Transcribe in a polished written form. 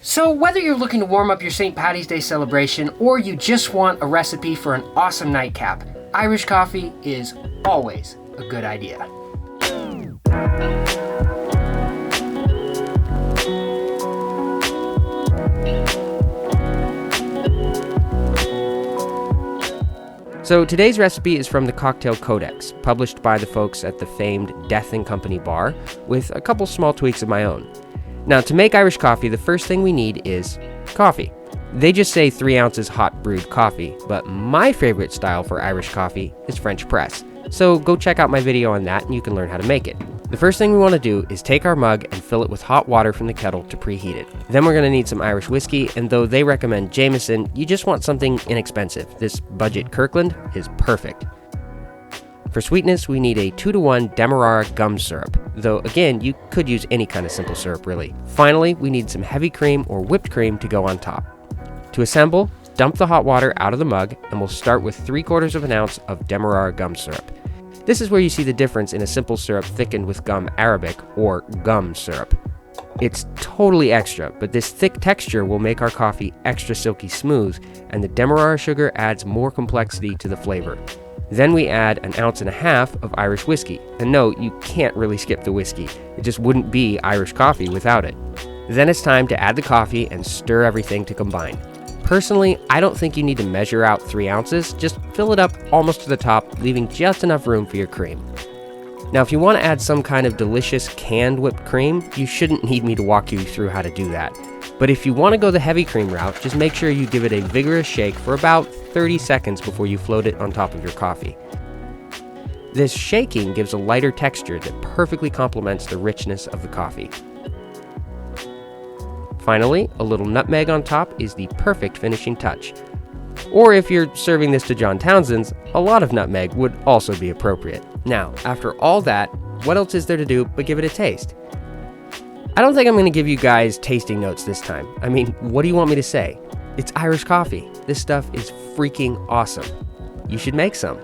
So whether you're looking to warm up your St. Paddy's Day celebration or you just want a recipe for an awesome nightcap, Irish coffee is always a good idea. So today's recipe is from the cocktail Codex, published by the folks at the famed Death & Company bar, with a couple small tweaks of my own. Now, to make Irish coffee, the first thing we need is coffee. They just say 3 ounces hot brewed coffee, but my favorite style for Irish coffee is French press. So go check out my video on that and you can learn how to make it. The first thing we want to do is take our mug and fill it with hot water from the kettle to preheat it. Then we're going to need some Irish whiskey, and though they recommend Jameson, you just want something inexpensive. This budget Kirkland is perfect. For sweetness, we need a 2-to-1 Demerara gum syrup, though again, you could use any kind of simple syrup really. Finally, we need some heavy cream or whipped cream to go on top. To assemble, dump the hot water out of the mug, and we'll start with 3/4 of an ounce of Demerara gum syrup. This is where you see the difference in a simple syrup thickened with gum arabic or gum syrup. It's totally extra, but this thick texture will make our coffee extra silky smooth, and the Demerara sugar adds more complexity to the flavor. Then we add 1.5 ounces of Irish whiskey. And no, you can't really skip the whiskey. It just wouldn't be Irish coffee without it. Then it's time to add the coffee and stir everything to combine. Personally, I don't think you need to measure out 3 ounces, just fill it up almost to the top, leaving just enough room for your cream. Now, if you want to add some kind of delicious canned whipped cream, you shouldn't need me to walk you through how to do that. But if you want to go the heavy cream route, just make sure you give it a vigorous shake for about 30 seconds before you float it on top of your coffee. This shaking gives a lighter texture that perfectly complements the richness of the coffee. Finally, a little nutmeg on top is the perfect finishing touch. Or if you're serving this to John Townsend's, a lot of nutmeg would also be appropriate. Now, after all that, what else is there to do but give it a taste? I don't think I'm going to give you guys tasting notes this time. I mean, what do you want me to say? It's Irish coffee. This stuff is freaking awesome. You should make some.